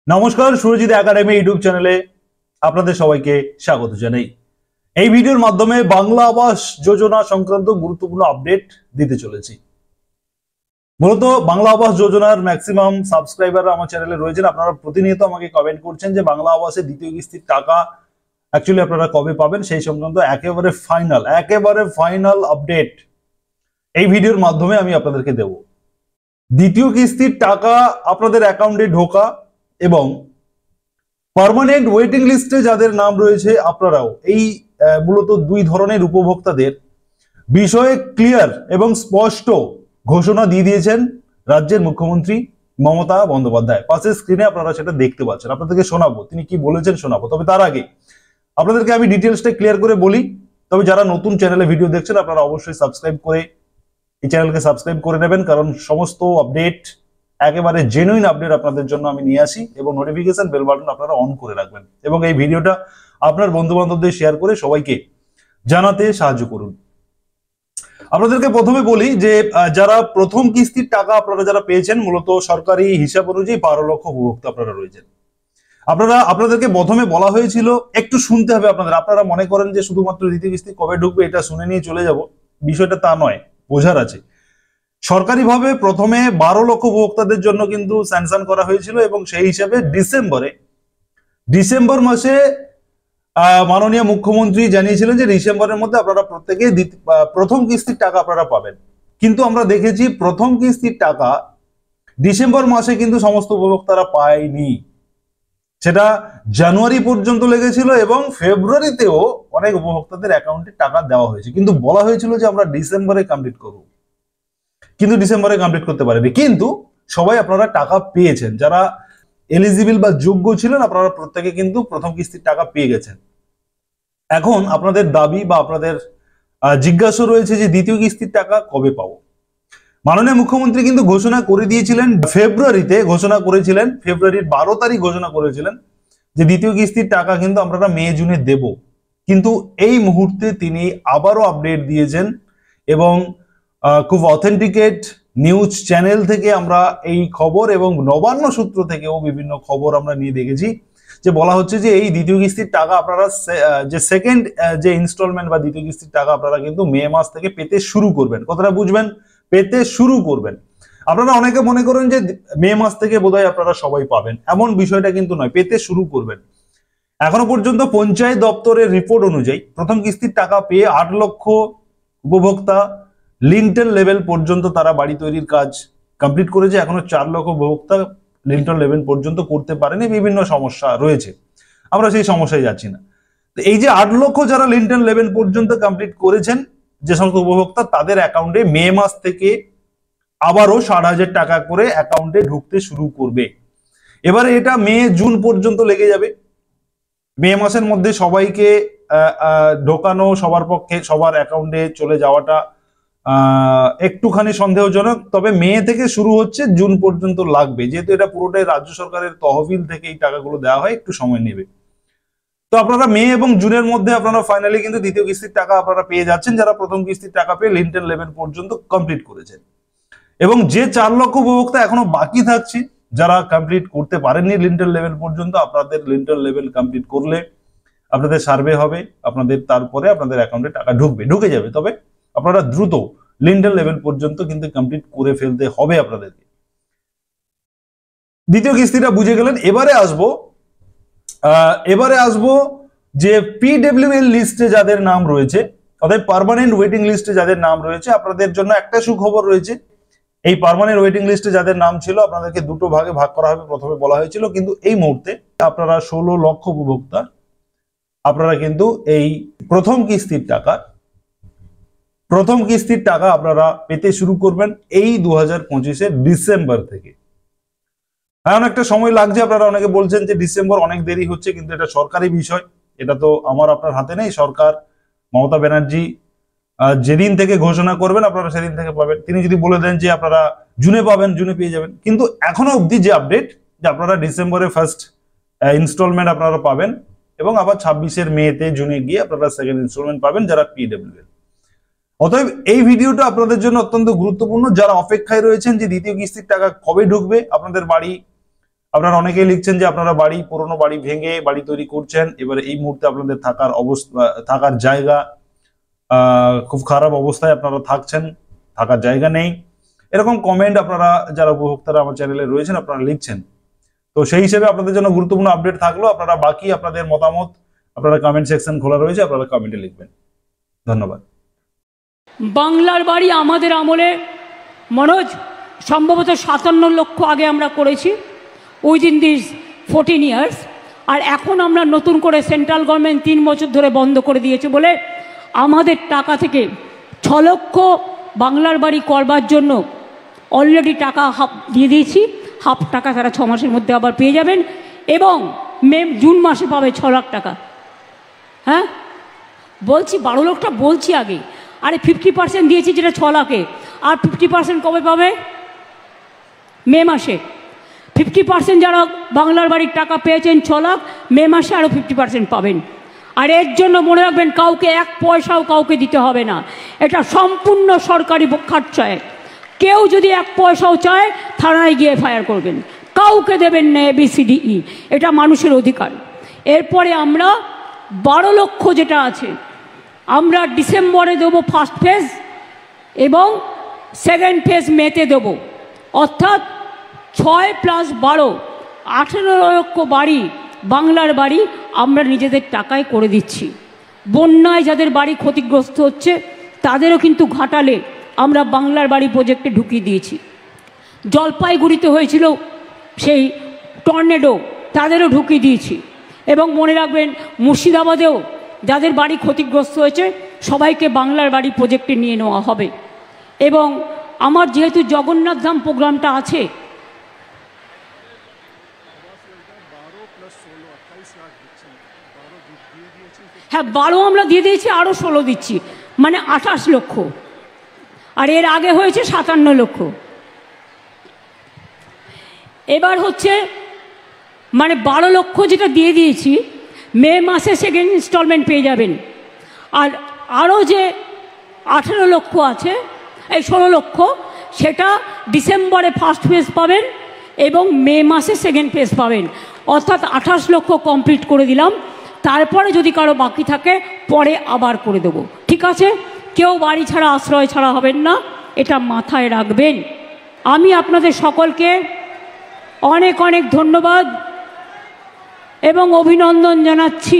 নমস্কার, Surajit academy YouTube চ্যানেলে আপনাদের সবাইকে স্বাগত জানাই। এই ভিডিওর মাধ্যমে বাংলা আবাস যোজনা সংক্রান্ত গুরুত্বপূর্ণ আপডেট দিতে চলেছি। মূলত বাংলা আবাস যোজনার ম্যাক্সিমাম সাবস্ক্রাইবাররা আমার চ্যানেলে রয়েছেন। আপনারা প্রতিনিয়ত আমাকে কমেন্ট করছেন যে বাংলা আবাসের দ্বিতীয় কিস্তির টাকা অ্যাকচুয়ালি আপনারা কবে পাবেন, সেই সংক্রান্ত একেবারে ফাইনাল আপডেট এই ভিডিওর মাধ্যমে আমি আপনাদেরকে দেব। দ্বিতীয় কিস্তির টাকা আপনাদের অ্যাকাউন্টে ঢোকা এবং পার্মানেন্ট ওয়েটিং লিস্টে যাদের নাম রয়েছে আপনারাও এই মূলত দুই ধরনের উপভোক্তাদের বিষয়ে ক্লিয়ার এবং স্পষ্ট ঘোষণা দিয়ে দিয়েছেন রাজ্যের মুখ্যমন্ত্রী মমতা বন্দ্যোপাধ্যায়। পাশে স্ক্রিনে আপনারা সেটা দেখতে পাচ্ছেন, আপনাদেরকে শোনাবো তিনি কি বলেছেন শোনাবো। তবে তার আগে আপনাদেরকে আমি ডিটেলসটা ক্লিয়ার করে বলি। তবে যারা নতুন চ্যানেলে ভিডিও দেখছেন আপনারা অবশ্যই সাবস্ক্রাইব করে এই চ্যানেলকে সাবস্ক্রাইব করে নেবেন, কারণ সমস্ত আপডেট একেবারে জেনুইন আপডেট আপনাদের জন্য আমি নিয়ে আসি এবং নোটিফিকেশন বেল বাটন আপনারা অন করে রাখবেন এবং এই ভিডিওটা আপনার বন্ধু বান্ধবদের শেয়ার করে সবাইকে জানাতে সাহায্য করুন। আপনাদেরকে প্রথমে বলি যে যারা প্রথম কিস্তির টাকা আপনারা যারা পেয়েছেন, মূলত সরকারি হিসাব অনুযায়ী 12 লক্ষ উপভোক্তা আপনারা রয়েছেন। আপনাদেরকে প্রথমে বলা হয়েছিল, একটু শুনতে হবে আপনারা মনে করেন যে শুধুমাত্র দ্বিতীয় কিস্তি কবে ঢুকবে এটা শুনে নিয়ে চলে যাব, বিষয়টা তা নয়, বোঝার আছে। সরকারিভাবে প্রথমে 12 লক্ষ উপভোক্তাদের জন্য কিন্তু স্যাংশন করা হয়েছিল এবং সেই হিসাবে ডিসেম্বর মাসে মাননীয় মুখ্যমন্ত্রী জানিয়েছিলেন যে ডিসেম্বরের মধ্যে আপনারা প্রত্যেকে প্রথম কিস্তির টাকা আপনারা পাবেন। কিন্তু আমরা দেখেছি প্রথম কিস্তির টাকা ডিসেম্বর মাসে কিন্তু সমস্ত উপভোক্তারা পায়নি, সেটা জানুয়ারি পর্যন্ত লেগেছিল এবং ফেব্রুয়ারিতেও অনেক উপভোক্তাদের অ্যাকাউন্টে টাকা দেওয়া হয়েছে। কিন্তু বলা হয়েছিল যে আমরা ডিসেম্বরে কমপ্লিট করব, কিন্তু ডিসেম্বরে কমপ্লিট করতে পারেনি। কিন্তু সবাই আপনারা টাকা পেয়েছেন, যারা এলিজিবল বা যোগ্য ছিলেন আপনারা প্রত্যেকে কিন্তু প্রথম কিস্তির টাকা পেয়ে গেছেন। এখন আপনাদের দাবি বা আপনাদের জিজ্ঞাসা রয়েছে যে দ্বিতীয় কিস্তির টাকা কবে পাবো। মাননীয় মুখ্যমন্ত্রী কিন্তু ঘোষণা করে দিয়েছিলেন, ফেব্রুয়ারির 12 তারিখ ঘোষণা করেছিলেন যে দ্বিতীয় কিস্তির টাকা কিন্তু আমরা মে জুনে দেব। কিন্তু এই মুহূর্তে তিনি আবারও আপডেট দিয়েছেন এবং খুব অথেন্টিকেট নিউজ চ্যানেল থেকে আমরা এই খবর এবং নবান্ন সূত্র থেকেও বিভিন্ন খবর আমরা নিয়ে দেখেছি যে বলা হচ্ছে যে এই দ্বিতীয় কিস্তির টাকা আপনারা যে সেকেন্ড যে ইনস্টলমেন্ট বা দ্বিতীয় কিস্তির টাকা আপনারা কিন্তু মে মাস থেকে পেতে শুরু করবেন। কথাটা বুঝবেন, পেতে শুরু করবেন। আপনারা অনেকে মনে করেন যে মে মাস থেকে বোধহয় আপনারা সবাই পাবেন, এমন বিষয়টা কিন্তু নয়, পেতে শুরু করবেন। এখনো পর্যন্ত পঞ্চায়েত দপ্তরের রিপোর্ট অনুযায়ী প্রথম কিস্তির টাকা পেয়ে 8 লক্ষ উপভোক্তা লিন্টেল লেভেল পর্যন্ত তারা বাড়ি তৈরির কাজ কমপ্লিট করেছে। এখনো 4 লক্ষ উপভোক্তা লিন্টেল লেভেল পর্যন্ত করতে পারেনি, বিভিন্ন সমস্যা রয়েছে, আমরা সেই সমস্যায় যাচ্ছি না। তো এই যে 8 লক্ষ যারা লিন্টেল লেভেল পর্যন্ত কমপ্লিট করেছেন যে সমস্ত উপভোক্তা, তাদের অ্যাকাউন্টে মে মাস থেকে আবারও 60,000 টাকা করে অ্যাকাউন্টে ঢুকতে শুরু করবে। এবারে এটা মে জুন পর্যন্ত লেগে যাবে। মে মাসের মধ্যে সবাইকে ঢোকানো সবার পক্ষে, সবার অ্যাকাউন্টে চলে যাওয়াটা একটুখানি সন্দেহজনক। তবে মে থেকে শুরু হচ্ছে, জুন পর্যন্ত লাগবে, যেহেতু এটা পুরোটাই রাজ্য সরকারের তহবিল থেকে এই টাকাগুলো দেওয়া হয়, একটু সময় নেবে। তো আপনারা মে এবং জুনের মধ্যে আপনারা ফাইনালি কিন্তু দ্বিতীয় কিস্তির টাকা আপনারা পেয়ে যাচ্ছেন, যারা প্রথম কিস্তির টাকা পেয়ে লিন্টেল লেভেল পর্যন্ত কমপ্লিট করেছেন। এবং যে 4 লক্ষ উপভোক্তা এখনো বাকি থাকছে, যারা কমপ্লিট করতে পারেননি লিন্টেল লেভেল পর্যন্ত, আপনাদের লিন্টেল লেভেল কমপ্লিট করলে আপনাদের সার্ভে হবে, আপনাদের তারপরে আপনাদের অ্যাকাউন্টে টাকা ঢুকে যাবে। তবে আপনারা দ্রুত লিন্টেল লেভেল পর্যন্ত কিন্তু কমপ্লিট করে ফেলতে হবে আপনাদেরকে। দ্বিতীয় কিস্তিটা বুঝে গেলেন। এবারে আসবো যে পিডব্লিউএল লিস্টে যাদের নাম রয়েছে, অর্থাৎ পার্মানেন্ট ওয়েটিং লিস্টে যাদের নাম রয়েছে, আপনাদের জন্য একটা সুখবর রয়েছে। এই পার্মানেন্ট ওয়েটিং লিস্টে যাদের নাম ছিল আপনাদেরকে দুটো ভাগে ভাগ করা হবে, প্রথমে বলা হয়েছিল, কিন্তু এই মুহূর্তে আপনারা 16 লক্ষ উপভোক্তা আপনারা কিন্তু এই প্রথম কিস্তির টাকা আপনারা পেতে শুরু করবেন এই 2025-এর ডিসেম্বর থেকে। এখন একটা সময় লাগছে, আপনারা অনেকে বলছেন যে ডিসেম্বর অনেক দেরি হচ্ছে, কিন্তু এটা সরকারি বিষয়, এটা তো আমার আপনার হাতে নেই। সরকার মমতা ব্যানার্জি যেদিন থেকে ঘোষণা করবেন আপনারা সেদিন থেকে পাবেন। তিনি যদি বলে দেন যে আপনারা জুনে পাবেন, জুনে পেয়ে যাবেন। কিন্তু এখনো অবধি যে আপডেট, যে আপনারা ডিসেম্বরে ফার্স্ট ইনস্টলমেন্ট আপনারা পাবেন এবং আবার 26-এর মেতে জুনে গিয়ে আপনারা সেকেন্ড ইনস্টলমেন্ট পাবেন যারা পিডব্লিউএল। অতএব এই ভিডিওটা আপনাদের জন্য অত্যন্ত গুরুত্বপূর্ণ, যারা অপেক্ষায় রয়েছেন যে দ্বিতীয় কিস্তির টাকা কবে ঢুকবে আপনাদের বাড়ি, আপনারা অনেকেই লিখছেন যে আপনারা পুরনো বাড়ি ভেঙে বাড়ি তৈরি করছেন, এবারে এই মুহূর্তে আপনাদের থাকার অবস্থা, থাকার জায়গা খুব খারাপ অবস্থায় আপনারা থাকছেন, থাকার জায়গা নেই, এরকম কমেন্ট আপনারা যারা উপভোক্তারা আমার চ্যানেলে রয়েছেন আপনারা লিখছেন। তো সেই হিসেবে আপনাদের জন্য গুরুত্বপূর্ণ আপডেট থাকলো, আপনারা বাকি আপনাদের মতামত আপনারা কমেন্ট সেকশন খোলা রয়েছে, আপনারা কমেন্টে লিখবেন। ধন্যবাদ। বাংলার বাড়ি আমাদের আমলে মনোজ সম্ভবত 57 লক্ষ আগে আমরা করেছি উইদিন দিস 14 ইয়ার্স, আর এখন আমরা নতুন করে সেন্ট্রাল গভর্নমেন্ট 3 বছর ধরে বন্ধ করে দিয়েছে বলে আমাদের টাকা থেকে 6 লক্ষ বাংলার বাড়ি করবার জন্য অলরেডি টাকা হাফ দিয়ে দিয়েছি, হাফ টাকা তারা 6 মাসের মধ্যে আবার পেয়ে যাবেন, এবং জুন মাসে পাবে 6 লাখ টাকা। হ্যাঁ বলছি 12 লক্ষটা বলছি আগে, আরে 50% দিয়েছি যেটা 6 লাখে, আর 50% কবে পাবে? মে মাসে। 50% যারা বাংলার বাড়ির টাকা পেয়েছেন 6 লাখ, মে মাসে আরও 50% পাবেন। আর এর জন্য মনে রাখবেন কাউকে 1 পয়সাও কাউকে দিতে হবে না, এটা সম্পূর্ণ সরকারি খরচায়। কেউ যদি 1 পয়সাও চায় থানায় গিয়ে ফায়ার করবেন, কাউকে দেবেন না ABCDE, এটা মানুষের অধিকার। এরপরে আমরা 12 লক্ষ যেটা আছে আমরা ডিসেম্বরে দেবো ফার্স্ট ফেজ, এবং সেকেন্ড ফেজ মেতে দেবো, অর্থাৎ 6 + 12 18 লক্ষ বাড়ি, বাংলার বাড়ি আমরা নিজেদের টাকায় করে দিচ্ছি। বন্যায় যাদের বাড়ি ক্ষতিগ্রস্ত হচ্ছে তাদেরও কিন্তু ঘাটালে আমরা বাংলার বাড়ি প্রজেক্টে ঢুকিয়ে দিয়েছি। জলপাইগুড়িতে হয়েছিল সেই টর্নেডো, তাদেরও ঢুকিয়ে দিয়েছি। এবং মনে রাখবেন মুর্শিদাবাদেও যাদের বাড়ি ক্ষতিগ্রস্ত হয়েছে সবাইকে বাংলার বাড়ি প্রজেক্টে নিয়ে নেওয়া হবে। এবং আমার যেহেতু জগন্নাথ ধাম প্রোগ্রামটা আছে, হ্যাঁ 12 আমরা দিয়ে দিয়েছি, আরও 16 দিচ্ছি, মানে 28 লক্ষ। আর এর আগে হয়েছে 57 লক্ষ। এবার হচ্ছে মানে 12 লক্ষ যেটা দিয়ে দিয়েছি, মে মাসে সেকেন্ড ইনস্টলমেন্ট পেয়ে যাবেন। আর আরও যে 18 লক্ষ আছে, এই 16 লক্ষ, সেটা ডিসেম্বরে ফার্স্ট ফেজ পাবেন এবং মে মাসে সেকেন্ড ফেজ পাবেন, অর্থাৎ 28 লক্ষ কমপ্লিট করে দিলাম। তারপরে যদি কারো বাকি থাকে পরে আবার করে দেবো, ঠিক আছে? কেউ বাড়ি ছাড়া আশ্রয় ছাড়া হবেন না, এটা মাথায় রাখবেন। আমি আপনাদের সকলকে অনেক অনেক ধন্যবাদ এবং অভিনন্দন জানাচ্ছি।